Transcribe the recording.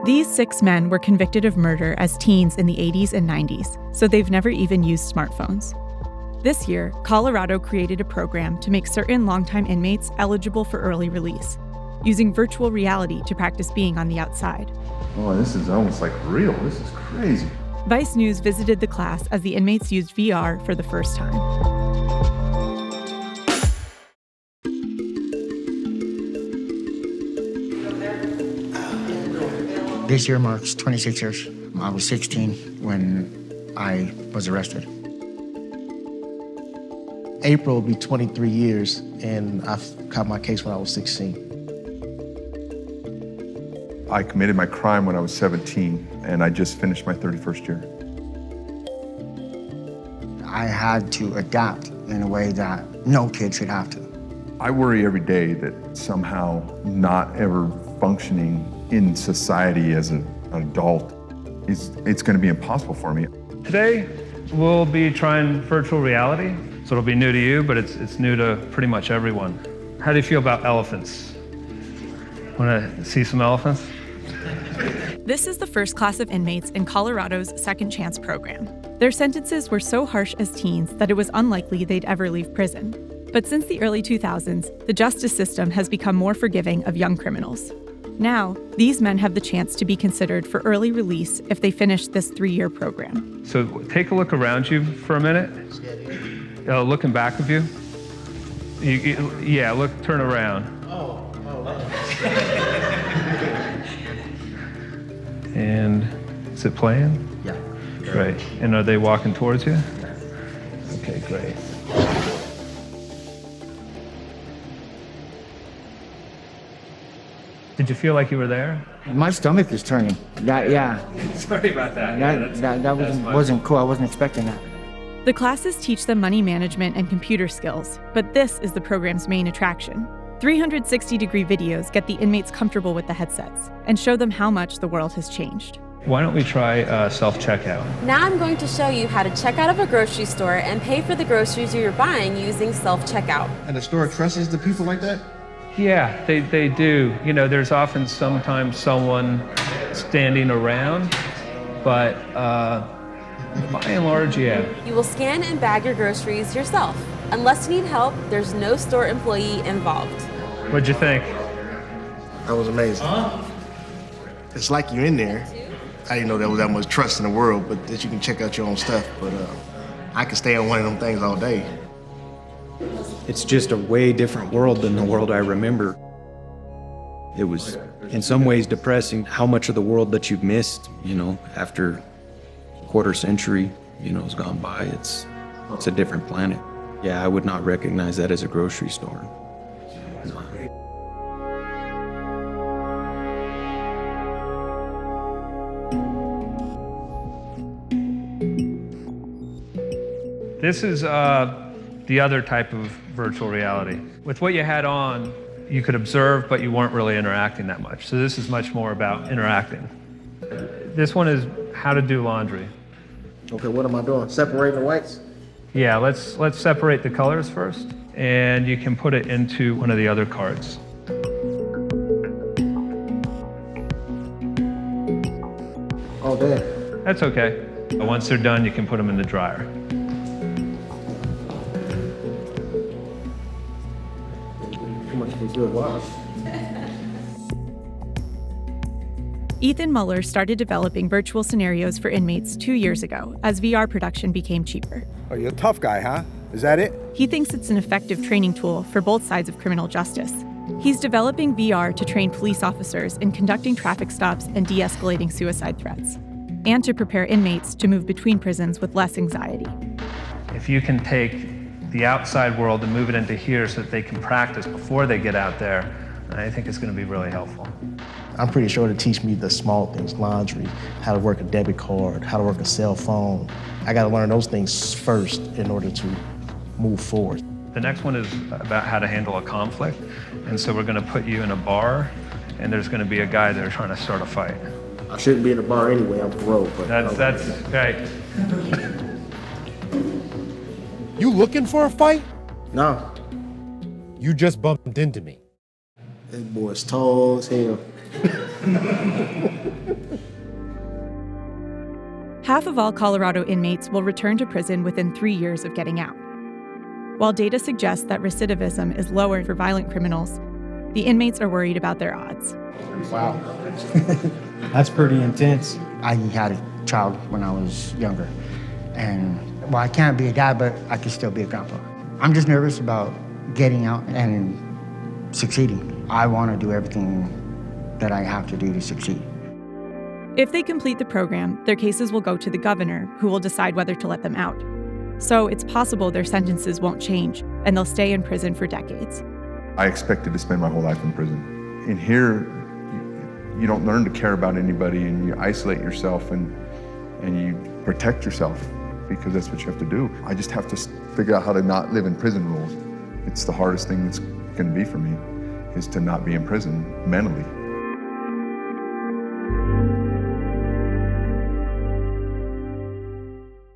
These 6 men were convicted of murder as teens in the 80s and 90s, so they've never even used smartphones. This year, Colorado created a program to make certain longtime inmates eligible for early release, using virtual reality to practice being on the outside. Oh, this is almost like real. This is crazy. Vice News visited the class as the inmates used VR for the first time. This year marks 26 years. I was 16 when I was arrested. April will be 23 years, and I caught my case when I was 16. I committed my crime when I was 17, and I just finished my 31st year. I had to adapt in a way that no kid should have to. I worry every day that somehow not ever functioning in society as an adult it's going to be impossible for me. Today, we'll be trying virtual reality. So it'll be new to you, but it's new to pretty much everyone. How do you feel about elephants? Want to see some elephants? This is the first class of inmates in Colorado's Second Chance program. Their sentences were so harsh as teens that it was unlikely they'd ever leave prison. But since the early 2000s, the justice system has become more forgiving of young criminals. Now, these men have the chance to be considered for early release if they finish this 3-year program. So take a look around you for a minute. Looking back of you. Yeah, look, turn around. And is it playing? Yeah. Great. And are they walking towards you? Okay, great. Did you feel like you were there? My stomach is turning. Yeah. Sorry about that. That wasn't cool. I wasn't expecting that. The classes teach them money management and computer skills, but this is the program's main attraction. 360-degree videos get the inmates comfortable with the headsets and show them how much the world has changed. Why don't we try self-checkout? Now I'm going to show you how to check out of a grocery store and pay for the groceries you're buying using self-checkout. And the store trusts the people like that? Yeah, they do. You know, there's often sometimes someone standing around, but by and large, yeah. You will scan and bag your groceries yourself. Unless you need help, there's no store employee involved. What'd you think? That was amazing. It's like you're in there. I didn't know there was that much trust in the world, but that you can check out your own stuff. But I could stay on one of them things all day. It's just a way different world than the world I remember. It was, in some ways, depressing how much of the world that you've missed, you know, after a quarter century, you know, has gone by. It's a different planet. Yeah, I would not recognize that as a grocery store. No. This is the other type of virtual reality. With what you had on, you could observe, but you weren't really interacting that much. So this is much more about interacting. This one is how to do laundry. Okay, what am I doing? Separating the whites? Yeah, let's separate the colors first, and you can put it into one of the other cards. Oh, damn. That's okay. Once they're done, you can put them in the dryer. Good. Wow. Ethan Muller started developing virtual scenarios for inmates 2 years ago as VR production became cheaper. Oh, you're a tough guy, huh? Is that it? He thinks it's an effective training tool for both sides of criminal justice. He's developing VR to train police officers in conducting traffic stops and de-escalating suicide threats, and to prepare inmates to move between prisons with less anxiety. If you can take the outside world and move it into here so that they can practice before they get out there, I think it's going to be really helpful. I'm pretty sure it'll teach me the small things, laundry, how to work a debit card, how to work a cell phone. I got to learn those things first in order to move forward. The next one is about how to handle a conflict. And so we're going to put you in a bar, and there's going to be a guy there trying to start a fight. I shouldn't be in a bar anyway, I'm parole. But That's right. You looking for a fight? No, You just bumped into me. that boy's tall as hell. Half of all Colorado inmates will return to prison within 3 years of getting out. While data suggests that recidivism is lower for violent criminals, the inmates are worried about their odds. Wow. That's pretty intense. I had a child when I was younger. And, well, I can't be a dad, but I can still be a grandpa. I'm just nervous about getting out and succeeding. I want to do everything that I have to do to succeed. If they complete the program, their cases will go to the governor, who will decide whether to let them out. So it's possible their sentences won't change, and they'll stay in prison for decades. I expected to spend my whole life in prison. In here, you don't learn to care about anybody, and you isolate yourself and you protect yourself, because that's what you have to do. I just have to figure out how to not live in prison rules. It's the hardest thing that's going to be for me, is to not be in prison mentally.